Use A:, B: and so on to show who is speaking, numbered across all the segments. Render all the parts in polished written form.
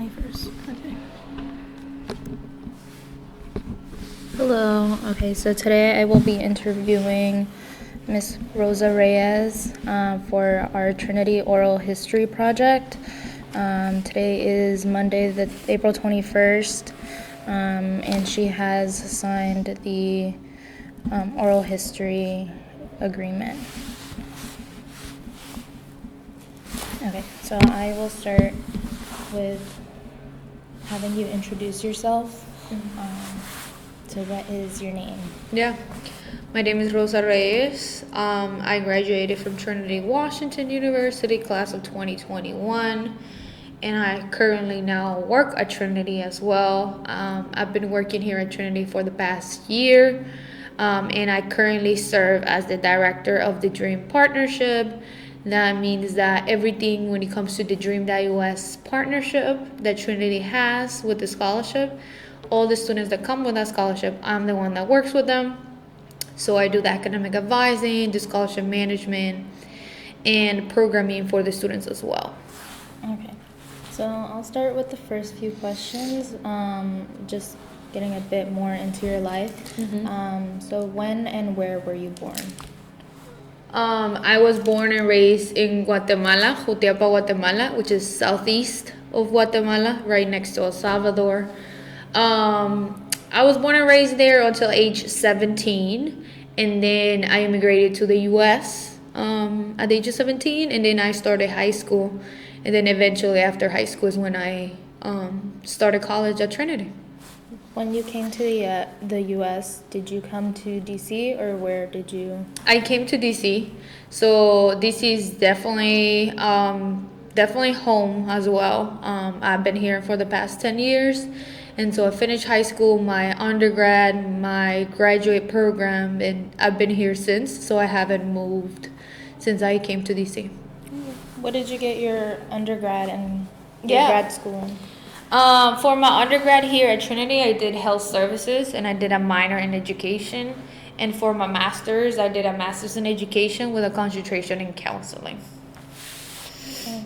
A: 21st. Okay. Hello. Okay, so today I will be interviewing Miss Rosa Reyes for our Trinity Oral History project. Today is Monday, April 21st, and she has signed the oral history agreement. Okay, so I will start with having you introduce yourself. So what is your name?
B: Yeah, my name is Rosa Reyes. I graduated from Trinity, Washington University, class of 2021, and I currently now work at Trinity as well. I've been working here at Trinity for the past year, and I currently serve as the director of the Dream Partnership. That means that everything when it comes to the Dream.us partnership that Trinity has with the scholarship, all the students that come with that scholarship, I'm the one that works with them. So I do the academic advising, the scholarship management, and programming for the students as well.
A: Okay, so I'll start with the first few questions, just getting a bit more into your life. So when and where were you born?
B: I was born and raised in Guatemala, Jutiapa, Guatemala, which is southeast of Guatemala, right next to El Salvador. I was born and raised there until age 17, and then I immigrated to the U.S. At the age of 17, and then I started high school, and then eventually after high school is when I started college at Trinity.
A: When you came to the U.S., did you come to D.C. or where did you?
B: I came to DC, so DC is definitely definitely home as well. I've been here for the past 10 years, and so I finished high school, my undergrad, my graduate program, and I've been here since. So I haven't moved since I came to DC.
A: What did you get your undergrad and
B: Yeah.
A: grad school in?
B: For my undergrad here at Trinity, I did health services and I did a minor in education. And for my master's, I did a master's in education with a concentration in counseling.
A: Okay.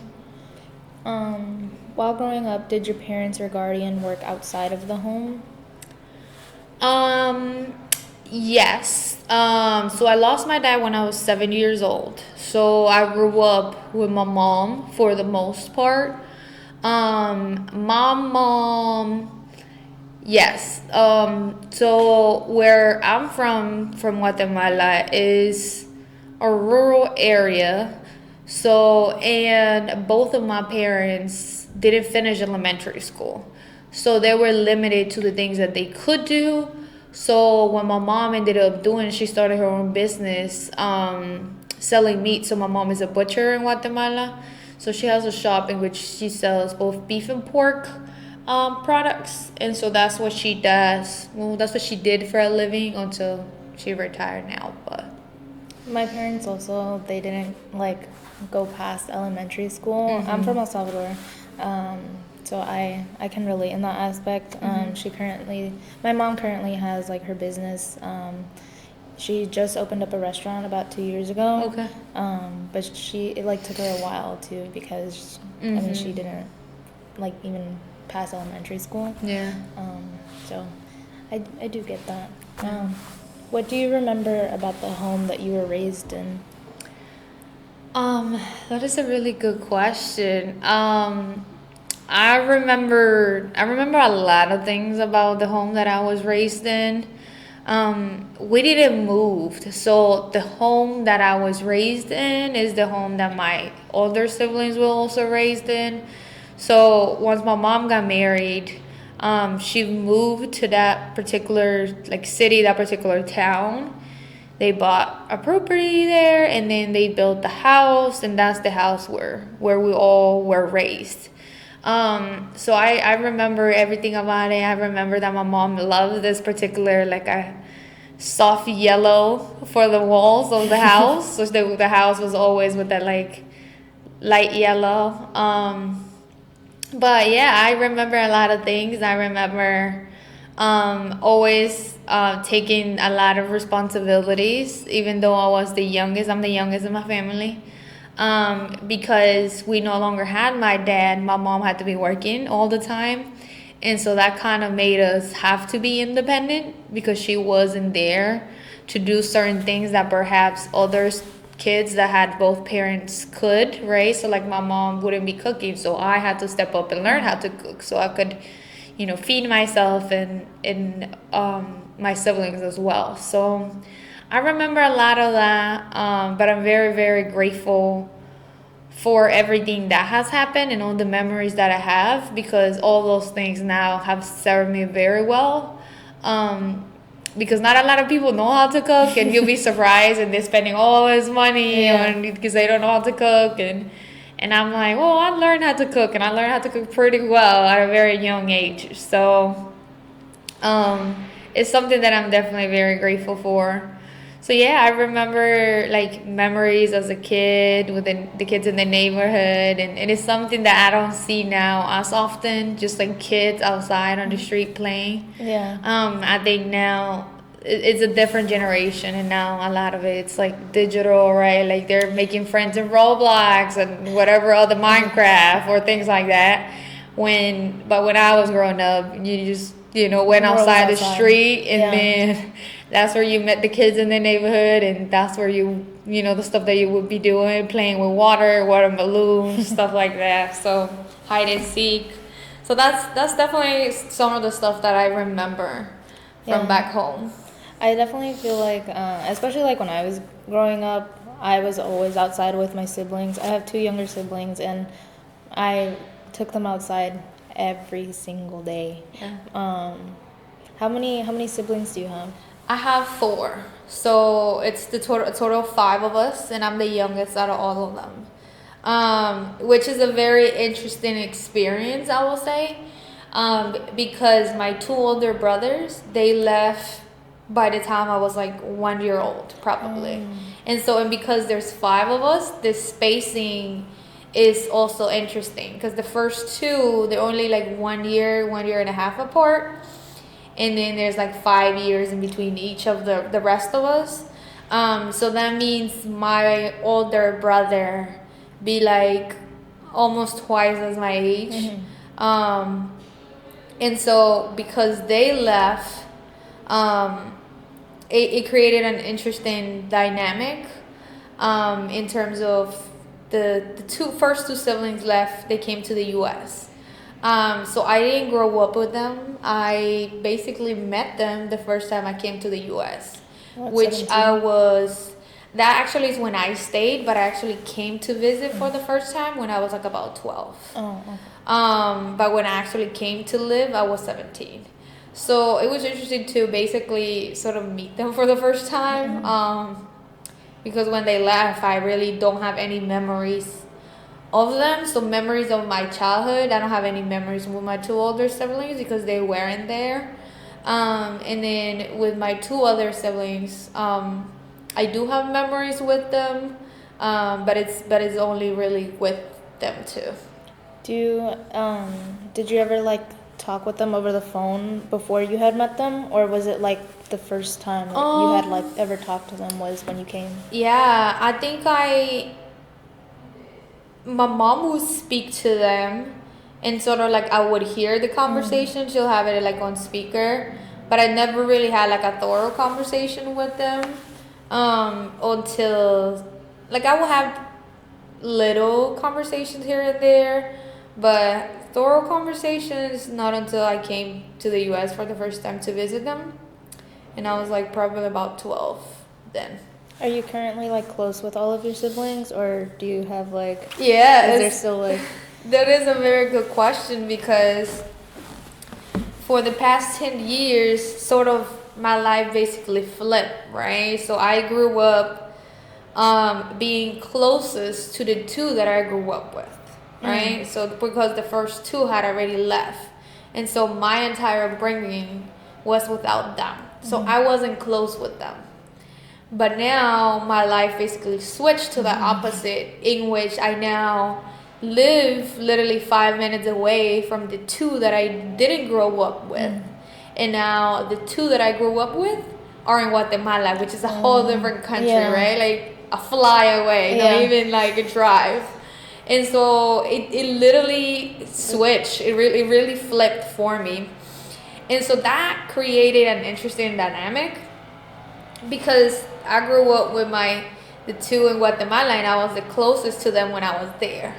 A: While growing up, did your parents or guardian work outside of the home?
B: Yes. So I lost my dad when I was 7 years old. So I grew up with my mom for the most part. My mom, yes. So where I'm from Guatemala is a rural area. So, and both of my parents didn't finish elementary school. So they were limited to the things that they could do. So what my mom ended up doing, she started her own business, selling meat. So my mom is a butcher in Guatemala. So she has a shop in which she sells both beef and pork products. And so that's what she does. Well, that's what she did for a living until she retired now. But
A: My parents also, they didn't go past elementary school. I'm from El Salvador, so I can relate in that aspect. My mom currently has her business. She just opened up a restaurant about 2 years ago.
B: Okay.
A: But it took her a while too because I mean she didn't even pass elementary school.
B: yeah.
A: So I do get that. What do you remember about the home that you were raised in?
B: That is a really good question. I remember a lot of things about the home that I was raised in. We didn't move, so the home that I was raised in is the home that my older siblings were also raised in. So once my mom got married, she moved to that particular city, that particular town. They bought a property there, and then they built the house, and that's the house where we all were raised. So I remember everything about it. I remember that my mom loved this particular a soft yellow for the walls of the house. So the house was always with that light yellow. But yeah, I remember a lot of things. I remember always taking a lot of responsibilities, even though I was the youngest. I'm the youngest in my family. Because we no longer had my dad. My mom had to be working all the time. And so that kind of made us have to be independent because she wasn't there to do certain things that perhaps other kids that had both parents could, right? So like my mom wouldn't be cooking, so I had to step up and learn how to cook so I could, feed myself and my siblings as well. So I remember a lot of that, but I'm very, very grateful for everything that has happened and all the memories that I have, because all those things now have served me very well. Because not a lot of people know how to cook, and you'll be surprised, and they're spending all this money on because they don't know how to cook, and I'm like, well, I learned how to cook, and I learned how to cook pretty well at a very young age. So, it's something that I'm definitely very grateful for. So yeah, I remember like memories as a kid with the kids in the neighborhood, and it's something that I don't see now as often, just like kids outside on the street playing.
A: Yeah.
B: I think now it's a different generation, and now a lot of it's like digital, right? Like they're making friends in Roblox and whatever other Minecraft or things like that. But when I was growing up, you just went outside the street, and then that's where you met the kids in the neighborhood, and that's where the stuff that you would be doing, playing with water balloons, stuff like that. So hide and seek. So that's definitely some of the stuff that I remember from back home.
A: I definitely feel like, especially like when I was growing up, I was always outside with my siblings. I have 2 younger siblings, and I took them outside every single day.
B: Yeah.
A: How many siblings do you have?
B: I have 4. So it's a total of 5 of us, and I'm the youngest out of all of them. Which is a very interesting experience, I will say. Because my 2 older brothers, they left by the time I was like 1 year old, probably. And because there's 5 of us, this spacing is also interesting, because the first 2, they're only like 1 year and a half apart, and then there's like 5 years in between each of the rest of us. So that means my older brother be like almost twice as my age. And so because they left, it created an interesting dynamic, in terms of the first 2 siblings left. They came to the U.S. So I didn't grow up with them. I basically met them the first time I came to the U.S., which 17? That actually is when I stayed, but I actually came to visit for the first time when I was like about 12.
A: Oh, okay.
B: But when I actually came to live, I was 17. So it was interesting to basically sort of meet them for the first time. Because when they left, I really don't have any memories of them. So memories of my childhood, I don't have any memories with my 2 older siblings because they weren't there. And then with my 2 other siblings, I do have memories with them, but it's only really with them too.
A: Did you ever like talk with them over the phone before you had met them, or was it like the first time that you had like ever talked to them was when you came?
B: Yeah, I think my mom would speak to them, and sort of like I would hear the conversation. She'll have it like on speaker, but I never really had like a thorough conversation with them, until like I would have little conversations here and there, but thorough conversations not until I came to the U.S. for the first time to visit them, and I was like probably about 12 then.
A: Are you currently like close with all of your siblings, or do you have like?
B: Yeah,
A: is there still like?
B: That is a very good question, because for the past 10 years, sort of my life basically flipped, right? So I grew up being closest to the 2 that I grew up with, right? So because the first 2 had already left, and so my entire upbringing was without them. So I wasn't close with them. But now my life basically switched to the opposite, in which I now live literally 5 minutes away from the 2 that I didn't grow up with. And now the 2 that I grew up with are in Guatemala, which is a whole different country, right? Like a fly away, not
A: Yeah.
B: even like a drive. And so it literally switched. It really flipped for me. And so that created an interesting dynamic because I grew up with the two in Guatemala, and I was the closest to them when I was there.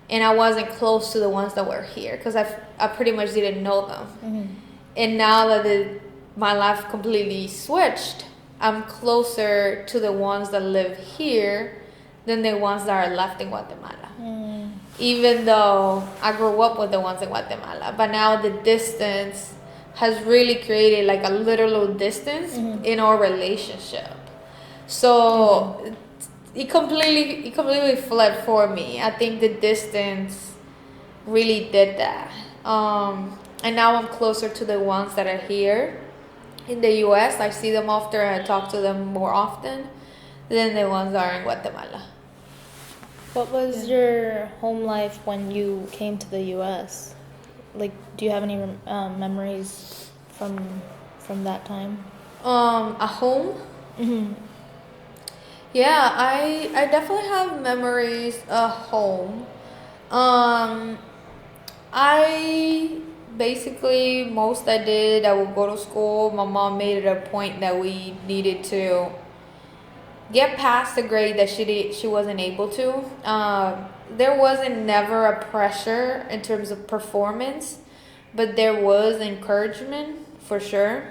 B: And I wasn't close to the ones that were here because I pretty much didn't know them.
A: Mm-hmm.
B: And now that my life completely switched, I'm closer to the ones that live here than the ones that are left in Guatemala.
A: Mm.
B: Even though I grew up with the ones in Guatemala, but now the distance has really created like a literal distance in our relationship. So it completely flipped for me. I think the distance really did that. And now I'm closer to the ones that are here in the US. I see them often and I talk to them more often than the ones that are in Guatemala.
A: What was your home life when you came to the US? Like, do you have any memories from that time?
B: A home?
A: Mm-hmm.
B: Yeah, I definitely have memories of home. I basically most I did, I would go to school. My mom made it a point that we needed to get past the grade that she wasn't able to. There wasn't never a pressure in terms of performance, but there was encouragement for sure.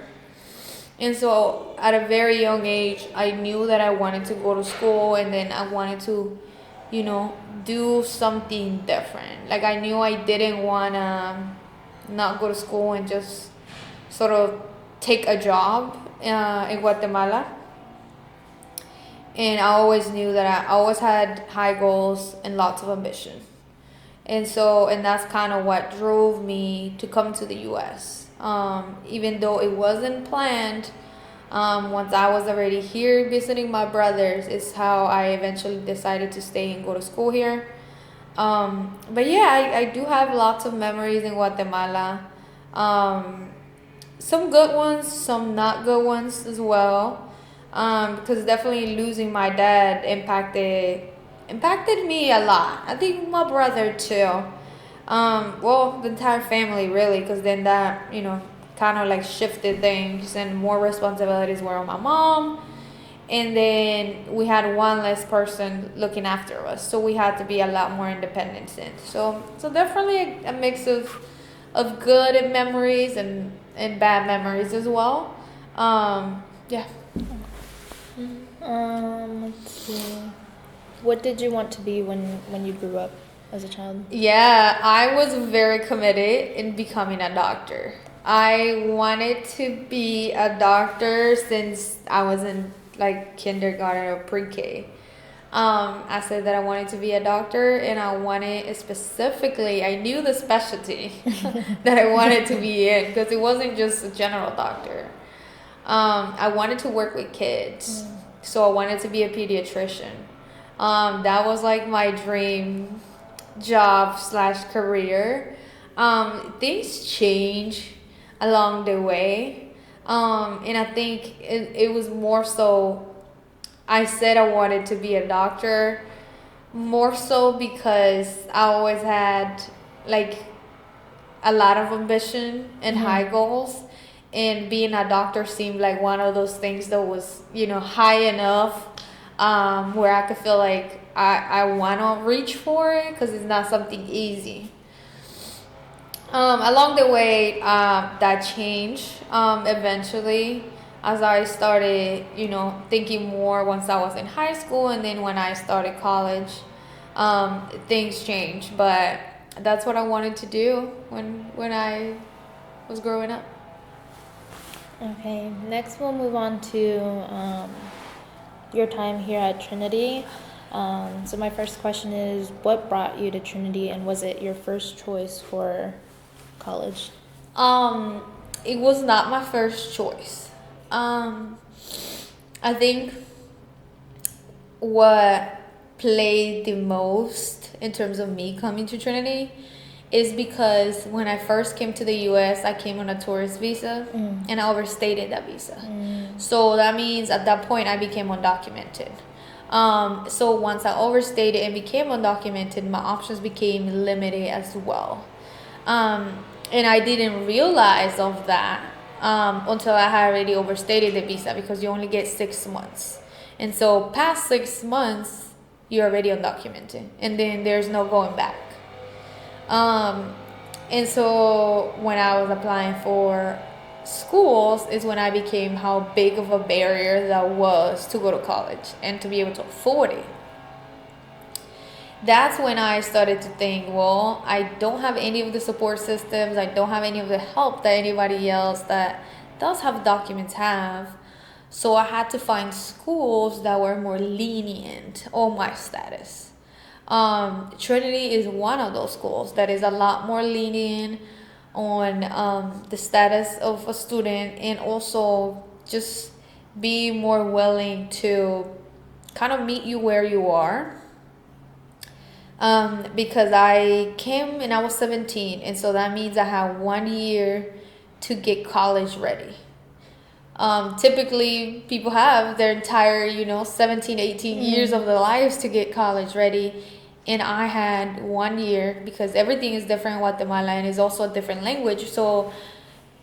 B: And so at a very young age, I knew that I wanted to go to school, and then I wanted to, do something different. Like I knew I didn't want to not go to school and just sort of take a job in Guatemala. And I always knew that I always had high goals and lots of ambition. And that's kind of what drove me to come to the US. Even though it wasn't planned, once I was already here visiting my brothers, is how I eventually decided to stay and go to school here. But yeah, I do have lots of memories in Guatemala. Some good ones, some not good ones as well. Because definitely losing my dad impacted me a lot. I think my brother too. Well, the entire family really, because then that, kind of like shifted things and more responsibilities were on my mom. And then we had one less person looking after us. So we had to be a lot more independent since. So definitely a mix of good memories and bad memories as well. Yeah.
A: Let's see. What did you want to be when you grew up as a child?
B: Yeah, I was very committed in becoming a doctor. I wanted to be a doctor since I was in like kindergarten or pre-K. I said that I wanted to be a doctor, and I wanted specifically, I knew the specialty that I wanted to be in because it wasn't just a general doctor. I wanted to work with kids, so I wanted to be a pediatrician. That was like my dream job / career. Things change along the way. And I think it was more so, I said I wanted to be a doctor more so because I always had like a lot of ambition and high goals. And being a doctor seemed like one of those things that was, high enough where I could feel like I want to reach for it because it's not something easy. Along the way, that changed eventually as I started, thinking more once I was in high school, and then when I started college, things changed. But that's what I wanted to do when I was growing up.
A: Okay, next we'll move on to your time here at Trinity. So my first question is, what brought you to Trinity, and was it your first choice for college?
B: It was not my first choice. I think what played the most in terms of me coming to Trinity is because when I first came to the US, I came on a tourist visa and I overstayed that visa. So that means at that point I became undocumented. So once I overstayed and became undocumented, my options became limited as well. And I didn't realize of that until I had already overstayed the visa, because you only get 6 months. And so past 6 months, you're already undocumented, and then there's no going back. Um, and so when I was applying for schools is when I became how big of a barrier that was to go to college and to be able to afford it. That's when I started to think, well, I don't have any of the support systems. I don't have any of the help that anybody else that does have documents have. So I had to find schools that were more lenient on my status. Trinity is one of those schools that is a lot more lenient on the status of a student, and also just be more willing to kind of meet you where you are. Because I came and I was 17, and so that means I have 1 year to get college ready. Typically, people have their entire, 17, 18 years of their lives to get college ready. And I had 1 year, because everything is different in Guatemala and is also a different language. So,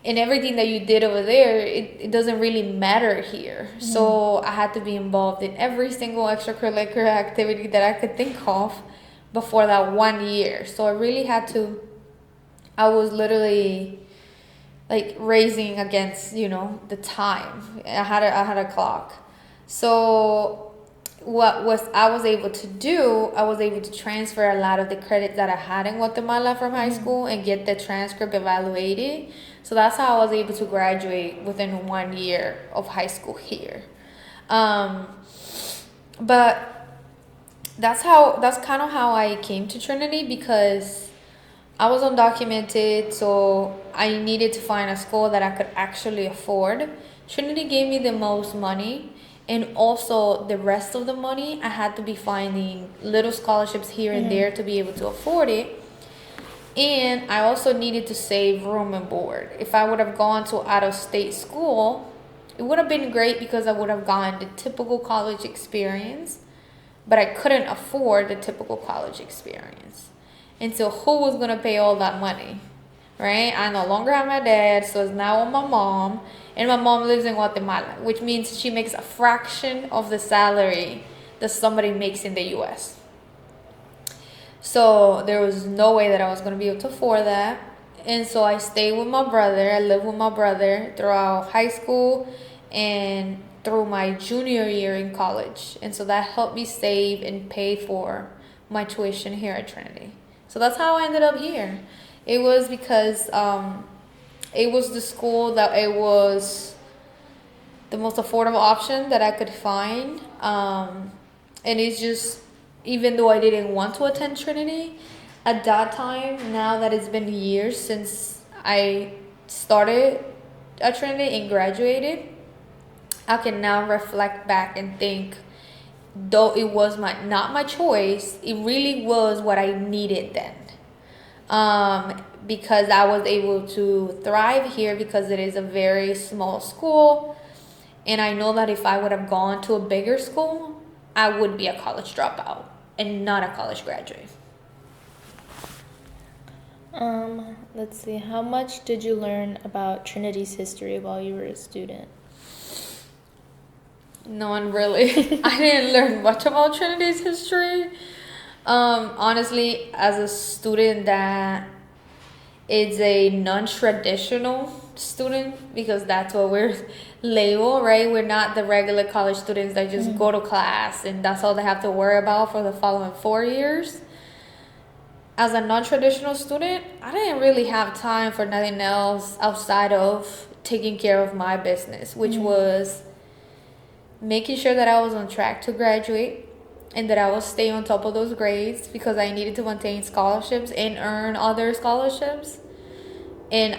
B: in everything that you did over there, it doesn't really matter here. Mm-hmm. So, I had to be involved in every single extracurricular activity that I could think of before that 1 year. So, I was literally like racing against, the time. I had a clock. So I was able to do, I was able to transfer a lot of the credits that I had in Guatemala from high school and get the transcript evaluated. So that's how I was able to graduate within 1 year of high school here. But that's kind of how I came to Trinity, because I was undocumented, so I needed to find a school that I could actually afford. Trinity gave me the most money, and also the rest of the money I had to be finding little scholarships here and there to be able to afford it. And I also needed to save room and board. If I would have gone to out-of-state school, it would have been great, because I would have gotten the typical college experience, but I couldn't afford the typical college experience. And so who was going to pay all that money, right? I no longer have my dad, so it's now on my mom. And my mom lives in Guatemala, which means she makes a fraction of the salary that somebody makes in the U.S. So there was no way that I was going to be able to afford that. And so I stayed with my brother. I lived with my brother throughout high school and through my junior year in college. And so that helped me save and pay for my tuition here at Trinity. So that's how I ended up here. It was because it was the school that it was the most affordable option that I could find. And it's just, even though I didn't want to attend Trinity at that time, now that it's been years since I started at Trinity and graduated, I can now reflect back and think, though it was not my choice, it really was what I needed then. Because I was able to thrive here, because it is a very small school. And I know that if I would have gone to a bigger school, I would be a college dropout and not a college graduate.
A: Let's see. How much did you learn about Trinity's history while you were a student?
B: No one really. I didn't learn much about Trinity's history. Honestly, as a student that is a non-traditional student, because that's what we're labeled, right? We're not the regular college students that just go to class and that's all they have to worry about for the following 4 years. As a non-traditional student, I didn't really have time for nothing else outside of taking care of my business, which was making sure that I was on track to graduate and that I was staying on top of those grades, because I needed to maintain scholarships and earn other scholarships. And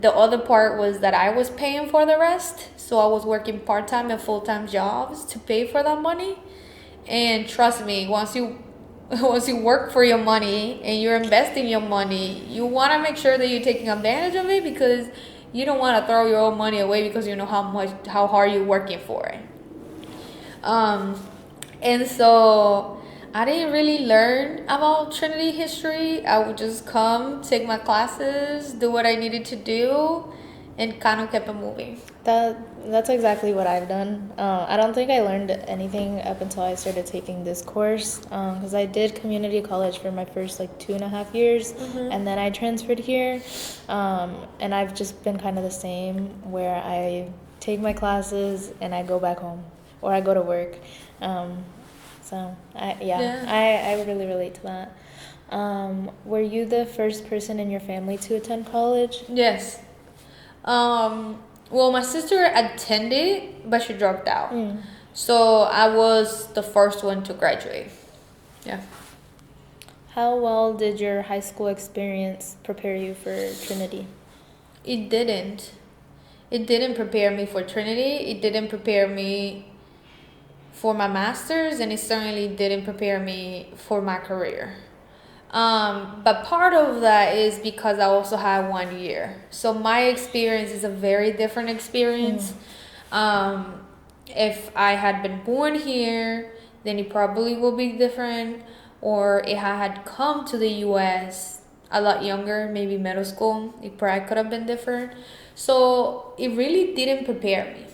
B: the other part was that I was paying for the rest. So I was working part-time and full-time jobs to pay for that money. And trust me, once you work for your money and you're investing your money, you want to make sure that you're taking advantage of it, because you don't want to throw your own money away because you know how hard you're working for it. And so I didn't really learn about Trinity history. I would just come, take my classes, do what I needed to do, and kind of kept it moving.
A: That's exactly what I've done. I don't think I learned anything up until I started taking this course, because I did community college for my first like 2.5 years, and then I transferred here, and I've just been kind of the same, where I take my classes and I go back home, or I go to work. So
B: Yeah.
A: I really relate to that. Were you the first person in your family to attend college?
B: Yes. Well, my sister attended, but she dropped out. So I was the first one to graduate. Yeah.
A: How well did your high school experience prepare you for Trinity?
B: It didn't. It didn't prepare me for Trinity. It didn't prepare me for my master's, and it certainly didn't prepare me for my career. But part of that is because I also had 1 year. So my experience is a very different experience. If I had been born here, then it probably will be different. Or if I had come to the US a lot younger, maybe middle school, it probably could have been different. So it really didn't prepare me.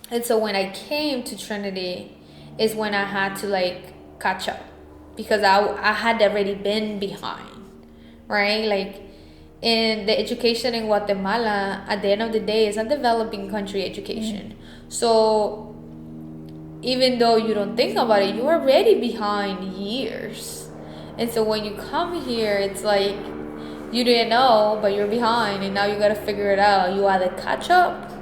B: And so when I came to Trinity is when I had to like catch up, because I had already been behind, right? Like in the education in Guatemala, at the end of the day, is a developing country education. So even though you don't think about it, you're already behind years. And so when you come here, it's like you didn't know, but you're behind, and now you gotta figure it out. You either catch up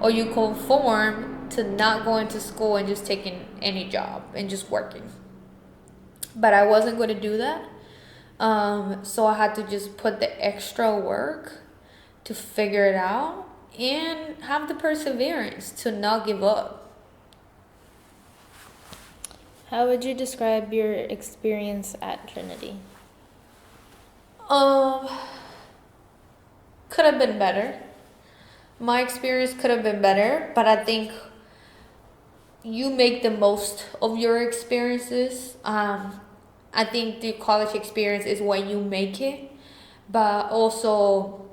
B: or you conform to not going to school and just taking any job and just working. But I wasn't going to do that. So I had to just put the extra work to figure it out and have the perseverance to not give up.
A: How would you describe your experience at Trinity?
B: Um, could have been better. My experience could have been better, but I think you make the most of your experiences. I think the college experience is when you make it, but also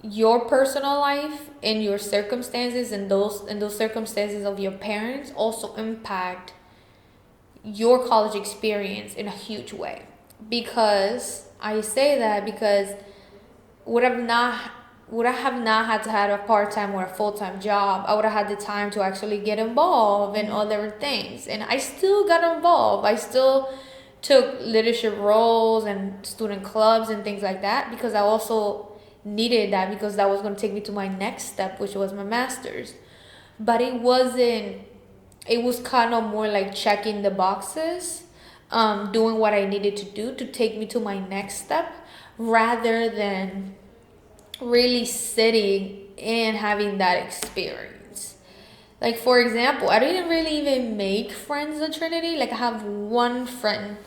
B: your personal life and your circumstances and those circumstances of your parents also impact your college experience in a huge way. Because I say that because would I have not had to have a part-time or a full-time job, I would have had the time to actually get involved in other things. And I still got involved. I still took leadership roles and student clubs and things like that, because I also needed that, because that was going to take me to my next step, which was my master's. But it was kind of more like checking the boxes, doing what I needed to do to take me to my next step, rather than really sitting and having that experience. Like, for example, I didn't really even make friends at Trinity. Like, I have one friend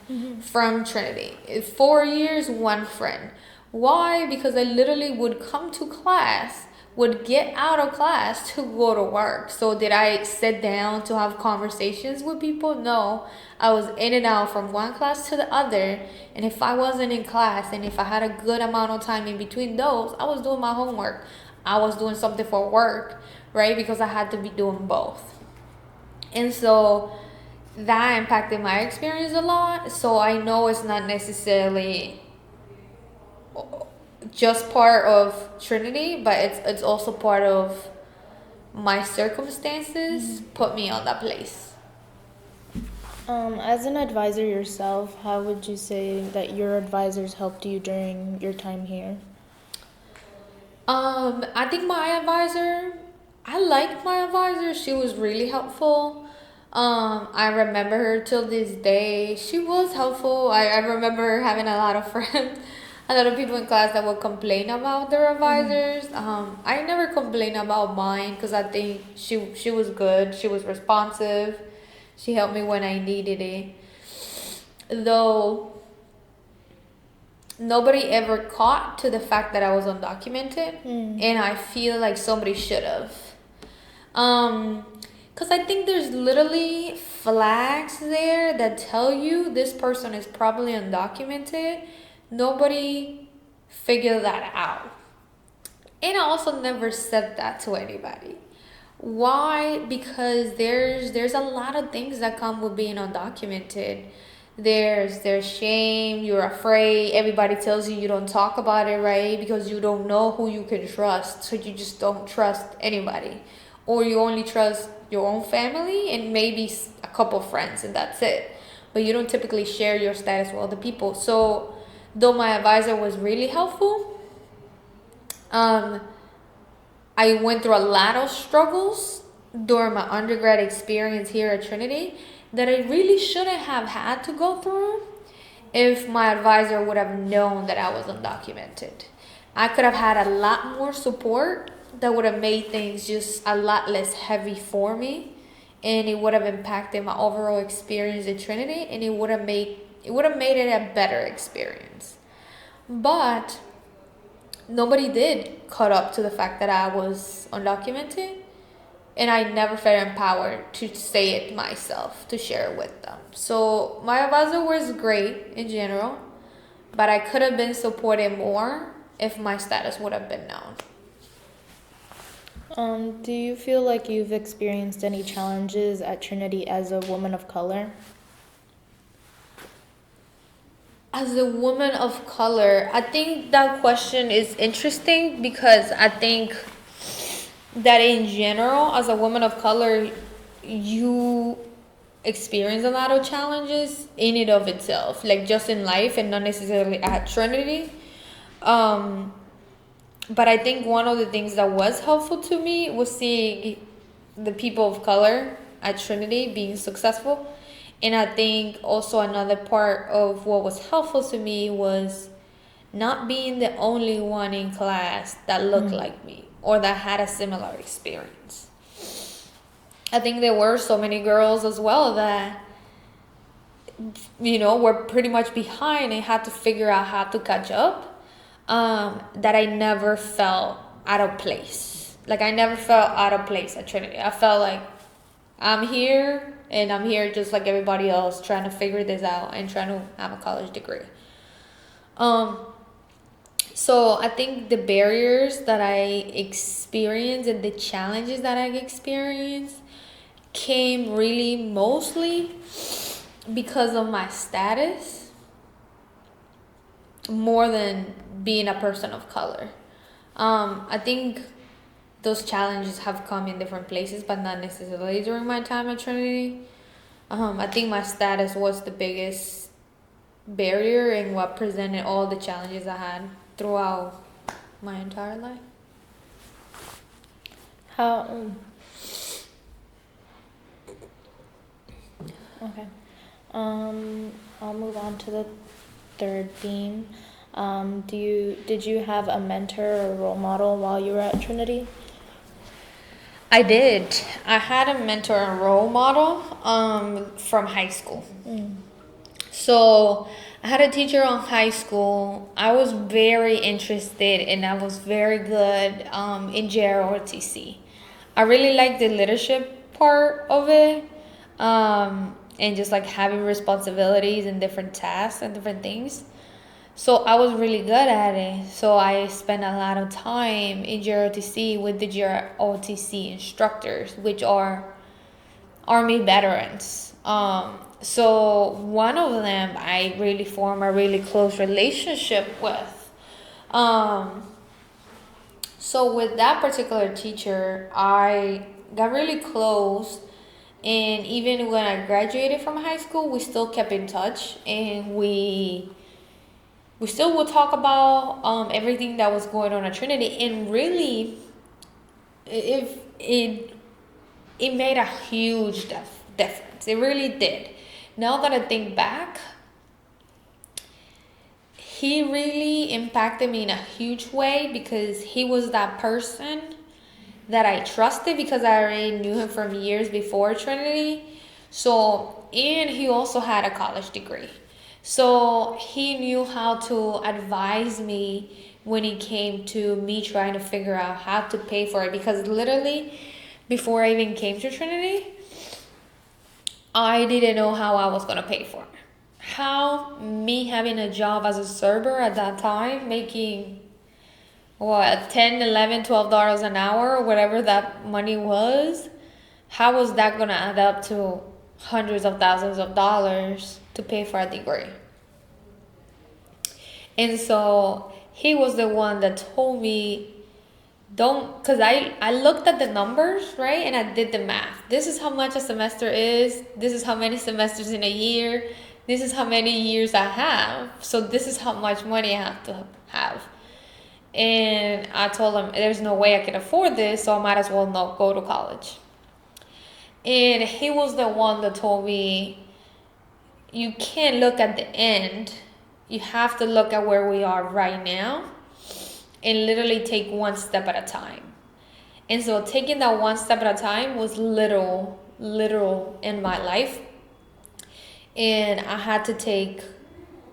B: from Trinity. 4 years, one friend. Why? Because I literally would come to class, would get out of class to go to work. So did I sit down to have conversations with people? No. I was in and out from one class to the other. And if I wasn't in class, and if I had a good amount of time in between those, I was doing my homework. I was doing something for work, right? Because I had to be doing both. And so that impacted my experience a lot. So I know it's not necessarily just part of Trinity, but it's also part of my circumstances put me on that place.
A: As an advisor yourself, how would you say that your advisors helped you during your time here?
B: I think I liked my advisor. She was really helpful. I remember her till this day. She was helpful. I remember having a lot of friends, a lot of people in class that would complain about their advisors. I never complained about mine, because I think she was good. She was responsive. She helped me when I needed it. Though nobody ever caught to the fact that I was undocumented, and I feel like somebody should have. Because Because I think there's literally flags there that tell you this person is probably undocumented. Nobody figured that out. And I also never said that to anybody. Why? Because there's a lot of things that come with being undocumented. There's shame, you're afraid, everybody tells you don't talk about it, right? Because you don't know who you can trust, so you just don't trust anybody. Or you only trust your own family and maybe a couple friends, and that's it. But you don't typically share your status with other people. So though my advisor was really helpful, I went through a lot of struggles during my undergrad experience here at Trinity that I really shouldn't have had to go through if my advisor would have known that I was undocumented. I could have had a lot more support that would have made things just a lot less heavy for me, and it would have impacted my overall experience at Trinity, and it would have made it a better experience. But nobody did caught up to the fact that I was undocumented, and I never felt empowered to say it myself, to share it with them. So my advisor was great in general, but I could have been supported more if my status would have been known.
A: Do you feel like you've experienced any challenges at Trinity as a woman of color?
B: As a woman of color, I think that question is interesting because I think that in general, as a woman of color, you experience a lot of challenges in and of itself, like just in life and not necessarily at Trinity. But I think one of the things that was helpful to me was seeing the people of color at Trinity being successful. And I think also another part of what was helpful to me was not being the only one in class that looked like me or that had a similar experience. I think there were so many girls as well that, were pretty much behind and had to figure out how to catch up, that I never felt out of place. Like, I never felt out of place at Trinity. I felt like I'm here, and I'm here just like everybody else, trying to figure this out and trying to have a college degree. So I think the barriers that I experienced and the challenges that I experienced came really mostly because of my status more than being a person of color. I think those challenges have come in different places, but not necessarily during my time at Trinity. I think my status was the biggest barrier and what presented all the challenges I had throughout my entire life.
A: Okay. I'll move on to the third theme. Did you have a mentor or role model while you were at Trinity?
B: I did. I had a mentor and role model from high school. So I had a teacher in high school. I was very interested and I was very good in JROTC. I really liked the leadership part of it, and just like having responsibilities and different tasks and different things. So I was really good at it. So I spent a lot of time in JROTC with the JROTC instructors, which are Army veterans. So one of them I really formed a really close relationship with. So with that particular teacher, I got really close. And even when I graduated from high school, we still kept in touch, and we still would talk about everything that was going on at Trinity. And really, it made a huge difference. It really did. Now that I think back, he really impacted me in a huge way because he was that person that I trusted because I already knew him from years before Trinity. So, and he also had a college degree. So he knew how to advise me when it came to me trying to figure out how to pay for it, because literally before I even came to Trinity, I didn't know how I was gonna pay for it. How me having a job as a server at that time, making what, 10, 11, $12 an hour, or whatever that money was, how was that gonna add up to hundreds of thousands of dollars to pay for a degree? And so he was the one that told me, don't, because I looked at the numbers, right? And I did the math. This is how much a semester is. This is how many semesters in a year. This is how many years I have. So this is how much money I have to have. And I told him, there's no way I can afford this, so I might as well not go to college. And he was the one that told me, you can't look at the end. You have to look at where we are right now and literally take one step at a time. And so taking that one step at a time was literal in my life. And I had to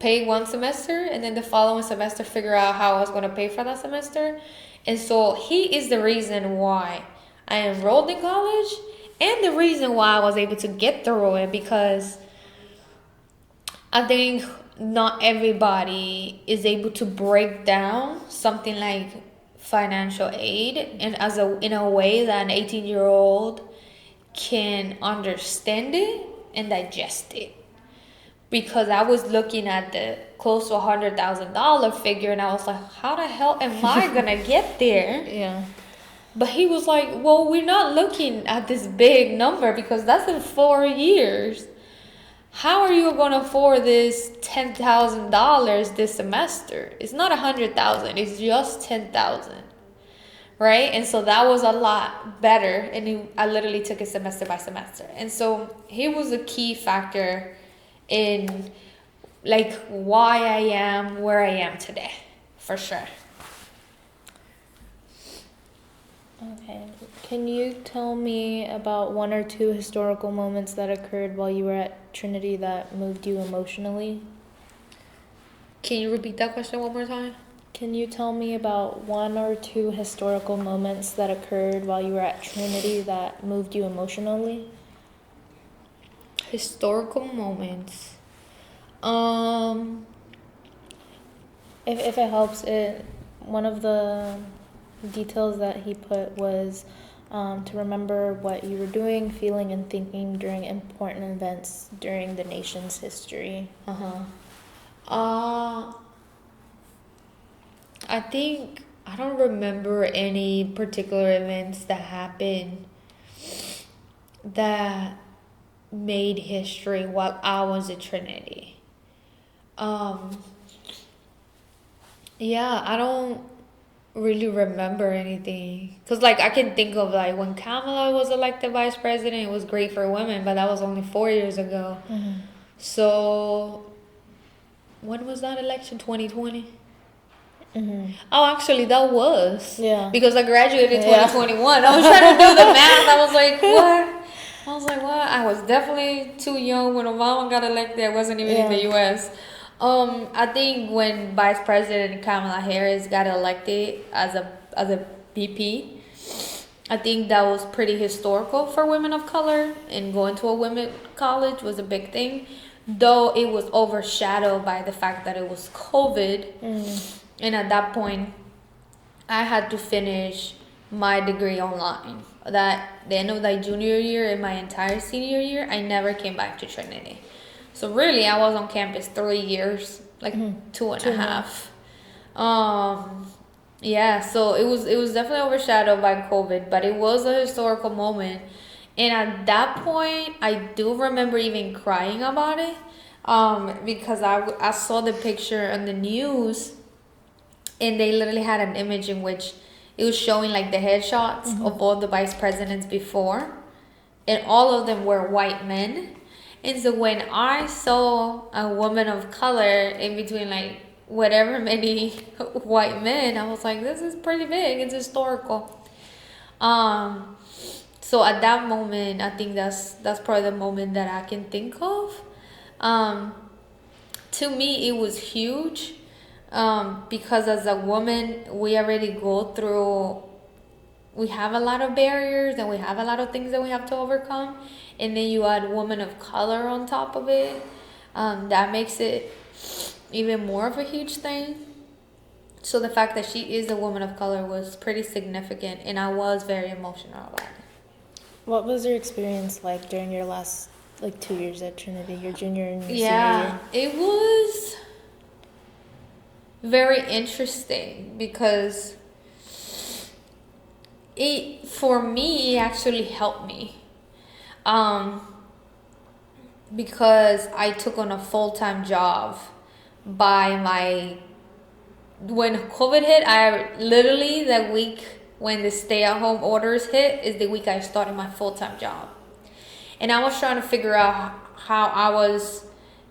B: pay one semester, and then the following semester figure out how I was going to pay for that semester. And so he is the reason why I enrolled in college, and the reason why I was able to get through it, because I think not everybody is able to break down something like financial aid and in a way that an 18-year-old can understand it and digest it. Because I was looking at the close to $100,000 figure, and I was like, how the hell am I gonna get there?
A: Yeah.
B: But he was like, well, we're not looking at this big number because that's in 4 years. How are you gonna afford this $10,000 this semester? It's not $100,000, it's just $10,000. Right? And so that was a lot better, and I literally took it semester by semester. And so he was a key factor in like why I am where I am today, for sure.
A: Okay. Can you tell me about one or two historical moments that occurred while you were at Trinity that moved you emotionally?
B: Can you repeat that question one more time?
A: Can you tell me about one or two historical moments that occurred while you were at Trinity that moved you emotionally?
B: Historical moments.
A: If it helps, one of the details that he put was to remember what you were doing, feeling, and thinking during important events during the nation's history.
B: I think I don't remember any particular events that happened that made history while I was at Trinity. Yeah, I don't really remember anything, because like I can think of like when Kamala was elected vice president, it was great for women, but that was only 4 years ago. So when was that election? 2020. Oh, actually that was, because I graduated in 2021. I was trying to do the math. I was like, what? I was definitely too young when Obama got elected. I wasn't even in the US. I think when Vice President Kamala Harris got elected as a VP, I think that was pretty historical for women of color, and going to a women's college was a big thing, though it was overshadowed by the fact that it was COVID. And at that point, I had to finish my degree online. That the end of my junior year and my entire senior year, I never came back to Trinity. So really, I was on campus 3 years, like two and a half. Yeah, so it was definitely overshadowed by COVID, but it was a historical moment. And at that point, I do remember even crying about it, because I saw the picture on the news, and they literally had an image in which it was showing like the headshots of all the vice presidents before, and all of them were white men. And so when I saw a woman of color in between like whatever many white men, I was like, this is pretty big. It's historical. So at that moment, I think that's probably the moment that I can think of. To me, it was huge, because as a woman, we already go through we have a lot of barriers and we have a lot of things that we have to overcome, and then you add woman of color on top of it, that makes it even more of a huge thing. So the fact that she is a woman of color was pretty significant, and I was very emotional about it.
A: What was your experience like during your last 2 years at Trinity, your junior and your
B: Yeah,
A: senior year?
B: it was very interesting because for me, it actually helped me. Because I took on a full-time job when COVID hit. I literally, the week when the stay-at-home orders hit is the week I started my full-time job. And I was trying to figure out how I was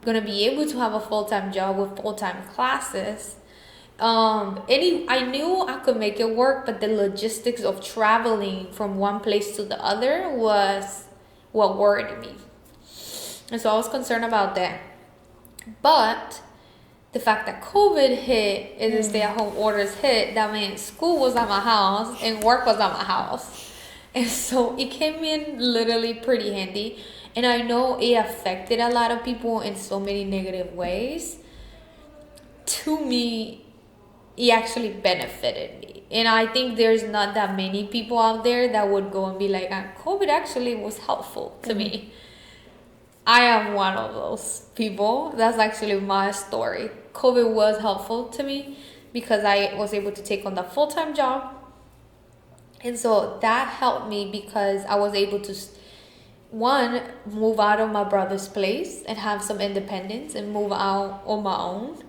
B: gonna be able to have a full-time job with full-time classes. I knew I could make it work, but the logistics of traveling from one place to the other was what worried me. And so I was concerned about that. But the fact that COVID hit and the stay-at-home orders hit, that meant school was at my house and work was at my house. And so it came in literally pretty handy. And I know it affected a lot of people in so many negative ways. To me, it actually benefited me. And I think there's not that many people out there that would go and be like, COVID actually was helpful to me. I am one of those people. That's actually my story. COVID was helpful to me because I was able to take on the full-time job. And so that helped me because I was able to, one, move out of my brother's place and have some independence and move out on my own.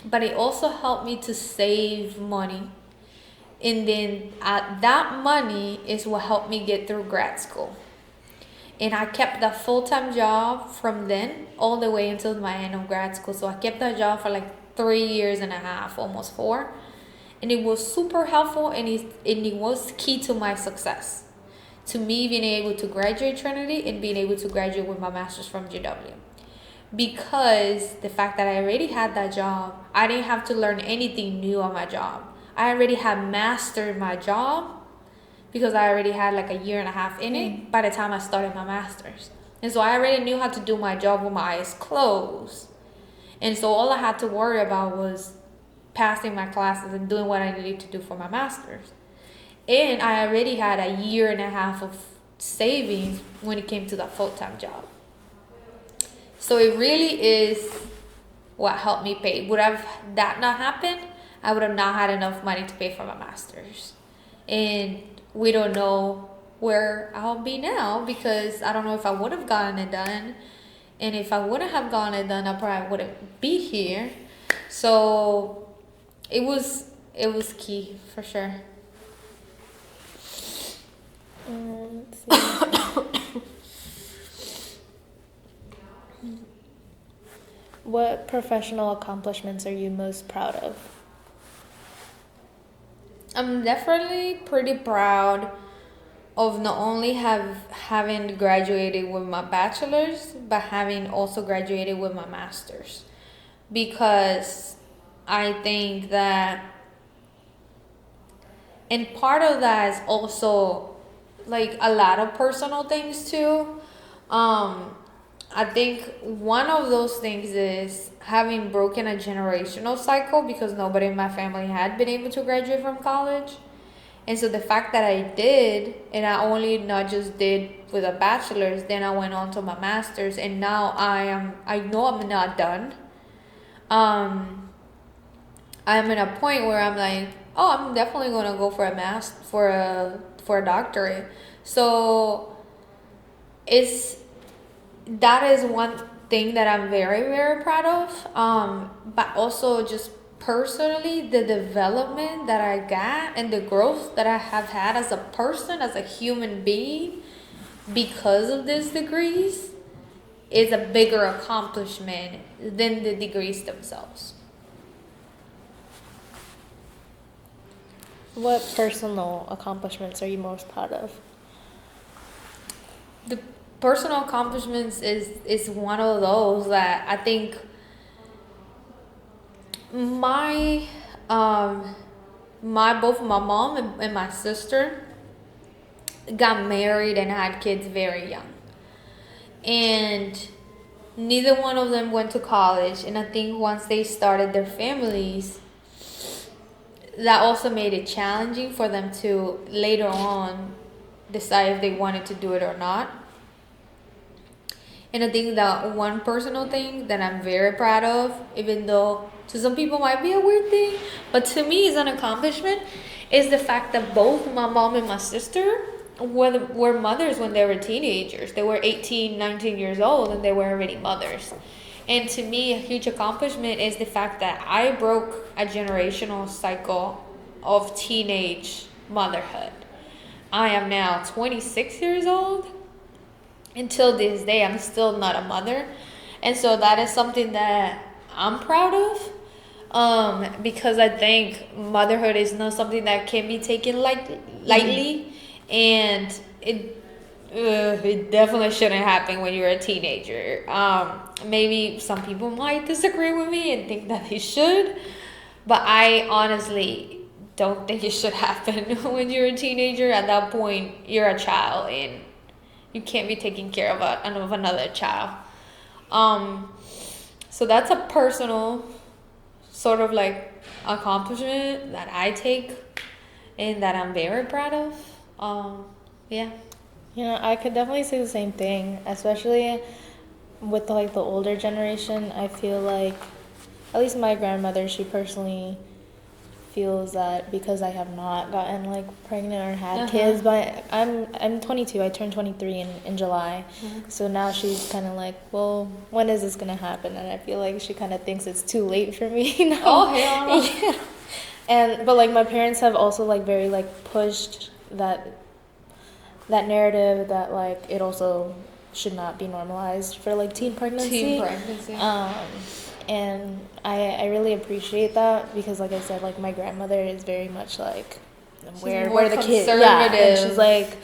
B: But it also helped me to save money. And then that money is what helped me get through grad school. And I kept that full-time job from then all the way until my end of grad school. So I kept that job for 3 years and a half, almost 4. And it was super helpful, and it was key to my success. To me being able to graduate Trinity and being able to graduate with my master's from GW. Because the fact that I already had that job, I didn't have to learn anything new on my job. I already had mastered my job because I already had 1.5 years in it by the time I started my master's. And so I already knew how to do my job with my eyes closed. And so all I had to worry about was passing my classes and doing what I needed to do for my master's. And I already had 1.5 years of savings when it came to that full-time job. So it really is what helped me pay. Would have that not happened, I would have not had enough money to pay for my master's. And we don't know where I'll be now because I don't know if I would have gotten it done. And if I wouldn't have gotten it done, I probably wouldn't be here. So it was key for sure.
A: Let's see. What professional accomplishments are you most proud of?
B: I'm definitely pretty proud of not only having graduated with my bachelor's, but having also graduated with my master's. Because I think that, and part of that is also a lot of personal things too. I think one of those things is having broken a generational cycle because nobody in my family had been able to graduate from college. And so the fact that I did, and I only not just did with a bachelor's, then I went on to my master's, and now I know I'm not done. I'm in a point where I'm like, oh, I'm definitely gonna go for a doctorate. So that is one thing that I'm very, very proud of. But also just personally, the development that I got and the growth that I have had as a person, as a human being, because of these degrees, is a bigger accomplishment than the degrees themselves.
A: What personal accomplishments are you most proud of?
B: The personal accomplishments is one of those that I think both my mom and my sister got married and had kids very young. And neither one of them went to college. And I think once they started their families, that also made it challenging for them to later on decide if they wanted to do it or not. And I think that one personal thing that I'm very proud of, even though to some people might be a weird thing, but to me is an accomplishment, is the fact that both my mom and my sister were mothers when they were teenagers. They were 18, 19 years old, and they were already mothers. And to me, a huge accomplishment is the fact that I broke a generational cycle of teenage motherhood. I am now 26 years old. Until this day, I'm still not a mother. And so that is something that I'm proud of. Because I think motherhood is not something that can be taken lightly. And it definitely shouldn't happen when you're a teenager. Maybe some people might disagree with me and think that it should. But I honestly don't think it should happen when you're a teenager. At that point, you're a child and you can't be taking care of another child. So that's a personal sort of like accomplishment that I take and that I'm very proud of. Yeah.
A: I could definitely say the same thing, especially with like the older generation. I feel like, at least my grandmother, she personally feels that because I have not gotten like pregnant or had kids, but I'm 22. I turned 23 in July. So now she's kind of like, well, when is this gonna happen? And I feel like she kind of thinks it's too late for me now.
B: Oh hell no.
A: Yeah. But like my parents have also like very like pushed that narrative that like it also should not be normalized for like teen pregnancy. And I really appreciate that because, like I said, like my grandmother is very much like, where are the kids? Yeah, and she's like,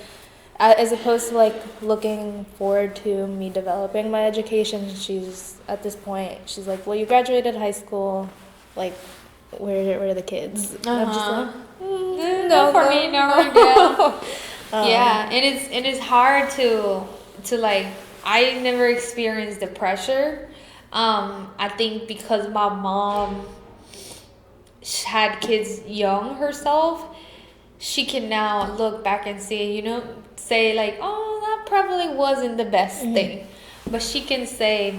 A: as opposed to like looking forward to me developing my education, she's at this point, she's like, well, you graduated high school, like, where are the kids? And I'm just like,
B: no for me, no right now. Yeah, and it's hard to like, I never experienced the pressure. I think because my mom had kids young herself, she can now look back and say like, oh, that probably wasn't the best thing. But she can say,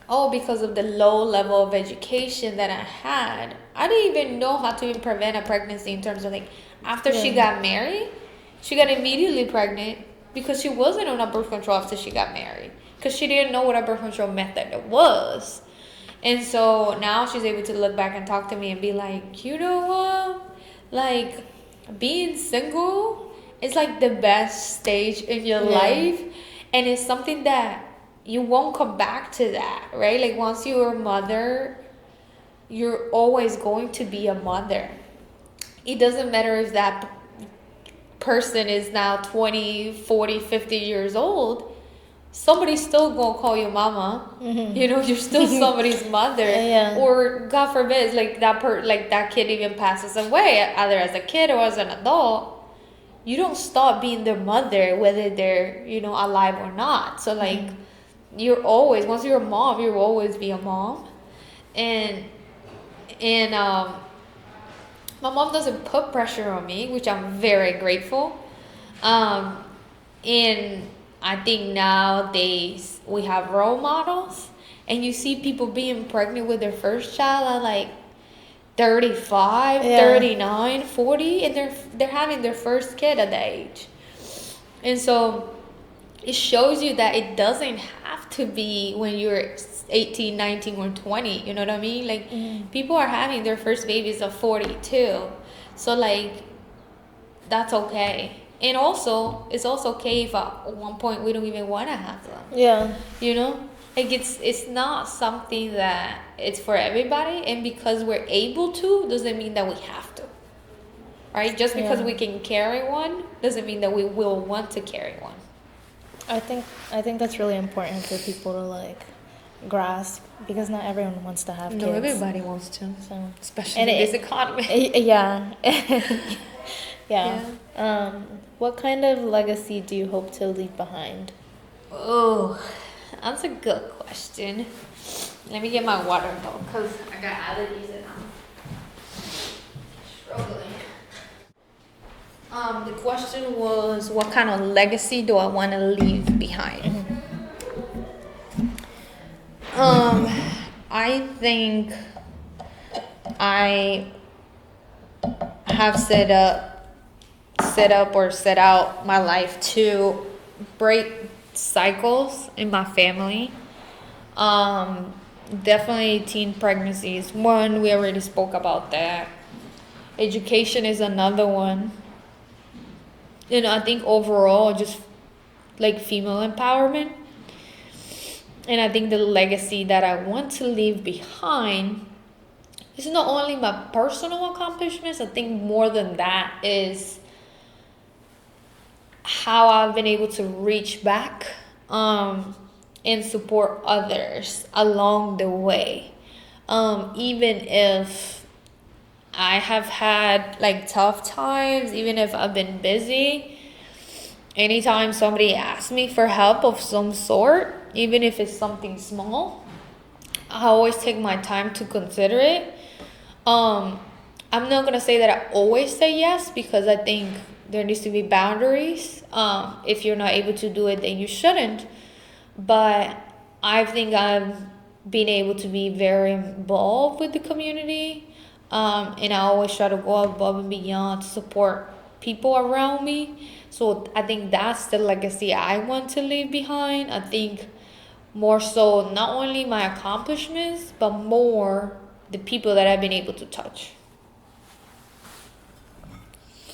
B: oh, because of the low level of education that I had, I didn't even know how to even prevent a pregnancy in terms of like, after she got married, she got immediately pregnant because she wasn't on a birth control after she got married. Because she didn't know what a birth control method was. And so now she's able to look back and talk to me and be like, you know what? Like, being single is like the best stage in your life. And it's something that you won't come back to that, right? Like, once you're a mother, you're always going to be a mother. It doesn't matter if that person is now 20, 40, 50 years old. Somebody's still gonna call you mama. You're still somebody's mother. Or God forbid, like that kid even passes away, either as a kid or as an adult. You don't stop being their mother whether they're alive or not. So like, you're always, once you're a mom, you'll always be a mom. And my mom doesn't put pressure on me, which I'm very grateful. And I think nowadays we have role models, and you see people being pregnant with their first child at like 35, 39, 40, and they're having their first kid at that age. And so it shows you that it doesn't have to be when you're 18, 19, or 20, you know what I mean? Like, people are having their first babies at 42. So like, that's okay. And also, it's also okay if at one point we don't even want to have them.
A: Yeah.
B: Like, it's not something that it's for everybody. And because we're able to, doesn't mean that we have to. Right? Just because we can carry one, doesn't mean that we will want to carry one.
A: I think that's really important for people to like grasp, because not everyone wants to have kids.
B: No, everybody wants to.
A: So,
B: especially in this economy.
A: Yeah. What kind of legacy do you hope to leave behind?
B: Oh, that's a good question. Let me get my water though, because I got allergies and I'm struggling. The question was, what kind of legacy do I want to leave behind? I think I have set out my life to break cycles in my family. Definitely teen pregnancies. One, we already spoke about that. Education is another one. I think overall, just like female empowerment. And I think the legacy that I want to leave behind is not only my personal accomplishments. I think more than that is how I've been able to reach back and support others along the way. Even if I have had like tough times, even if I've been busy, anytime somebody asks me for help of some sort, even if it's something small, I always take my time to consider it. I'm not gonna say that I always say yes, because I think there needs to be boundaries. If you're not able to do it, then you shouldn't. But I think I've been able to be very involved with the community, and I always try to go above and beyond to support people around me. So I think that's the legacy I want to leave behind. I think more so not only my accomplishments, but more the people that I've been able to touch.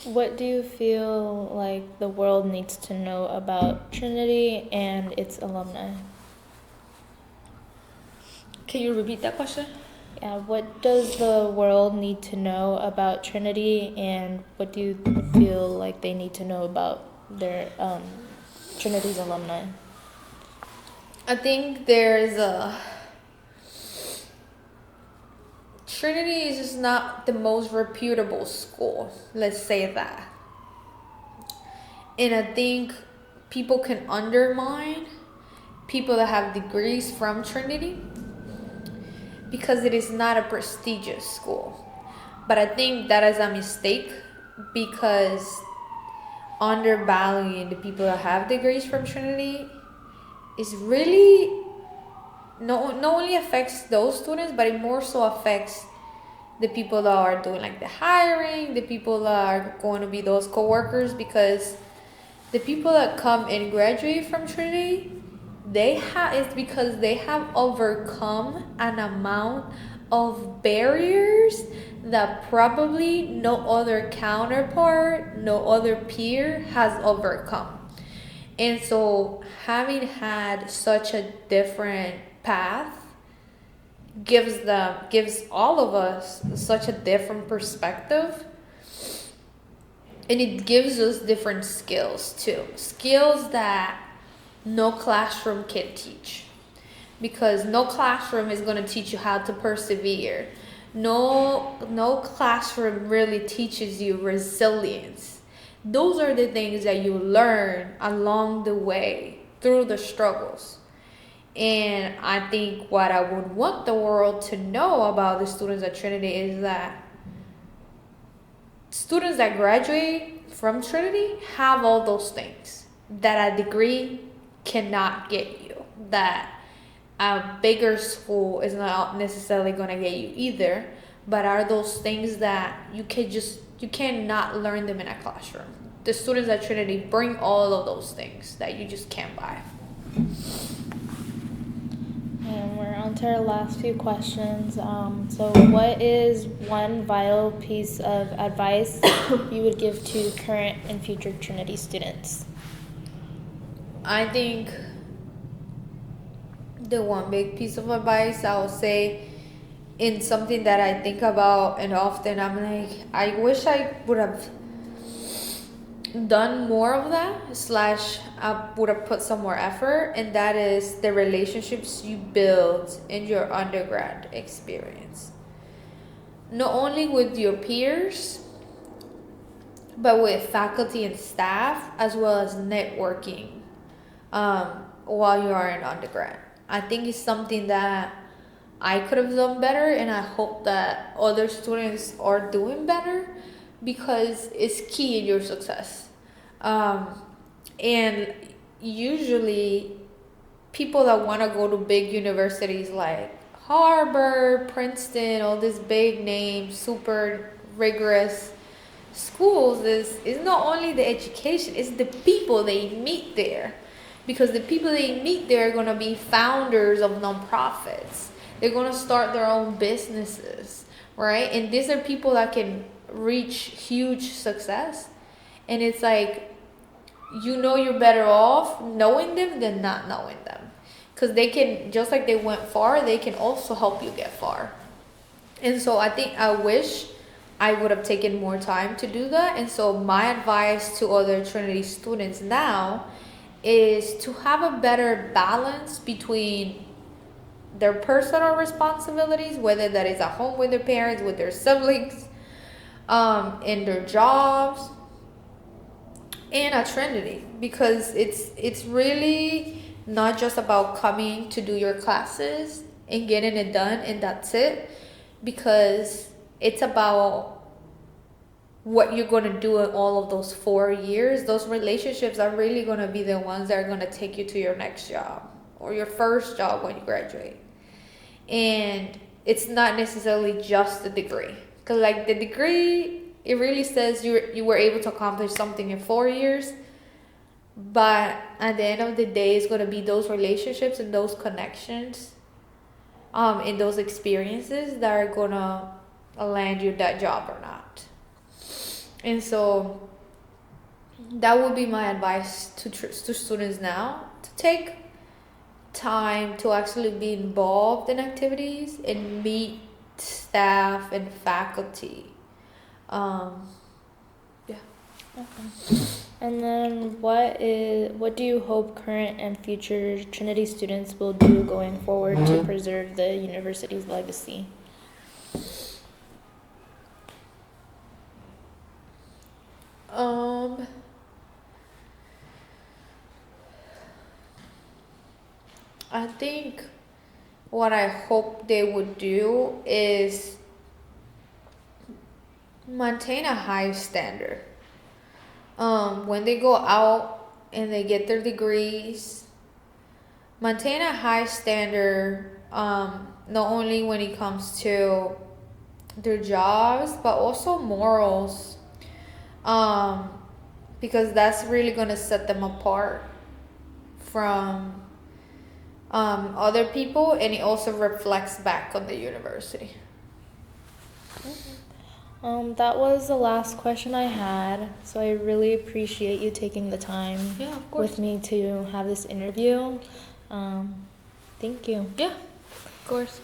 A: What do you feel like the world needs to know about Trinity and its alumni?
B: Can you repeat that question?
A: Yeah, what does the world need to know about Trinity, and what do you feel like they need to know about their Trinity's alumni?
B: I think there's Trinity is just not the most reputable school, let's say that. And I think people can undermine people that have degrees from Trinity because it is not a prestigious school. But I think that is a mistake, because undervaluing the people that have degrees from Trinity is really not only affects those students, but it more so affects the people that are doing like the hiring, the people that are going to be those co-workers, because the people that come and graduate from Trinity, it's because they have overcome an amount of barriers that probably no other counterpart, no other peer has overcome. And so having had such a different path gives all of us such a different perspective, and it gives us different skills too, skills that no classroom can teach, because no classroom is going to teach you how to persevere. No classroom really teaches you resilience. Those are the things that you learn along the way through the struggles. And I think what I would want the world to know about the students at Trinity is that students that graduate from Trinity have all those things that a degree cannot get you, that a bigger school is not necessarily going to get you either, but are those things that you cannot learn them in a classroom. The students at Trinity bring all of those things that you just can't buy.
A: And we're on to our last few questions. So what is one vital piece of advice you would give to current and future Trinity students?
B: I think the one big piece of advice I would say, in something that I think about and often, I'm like, I wish I would have done more of that, / I would have put some more effort, and that is the relationships you build in your undergrad experience. Not only with your peers, but with faculty and staff, as well as networking while you are in undergrad. I think it's something that I could have done better, and I hope that other students are doing better because it's key in your success. And usually, people that want to go to big universities like Harvard, Princeton, all these big names, super rigorous schools, is not only the education, it's the people they meet there. Because the people they meet there are going to be founders of nonprofits. They're going to start their own businesses, right? And these are people that can reach huge success. And it's like, you're better off knowing them than not knowing them. Because they can, just like they went far, they can also help you get far. And so I wish I would have taken more time to do that. And so my advice to other Trinity students now is to have a better balance between their personal responsibilities, whether that is at home with their parents, with their siblings, in their jobs, and at Trinity, because it's really not just about coming to do your classes and getting it done and that's it, because it's about what you're going to do in all of those 4 years. Those relationships are really going to be the ones that are going to take you to your next job or your first job when you graduate. And it's not necessarily just the degree, because like the degree, it really says you were able to accomplish something in 4 years, but at the end of the day, it's going to be those relationships and those connections and those experiences that are going to land you that job or not. And so that would be my advice to students now, to take time to actually be involved in activities and meet staff and faculty. Yeah.
A: Okay. And then what do you hope current and future Trinity students will do going forward to preserve the university's legacy?
B: I think what I hope they would do is maintain a high standard. When they go out and they get their degrees, maintain a high standard, not only when it comes to their jobs, but also morals, because that's really going to set them apart from other people, and it also reflects back on the university.
A: That was the last question I had, so I really appreciate you taking the time with me to have this interview. Thank you.
B: Yeah, of course.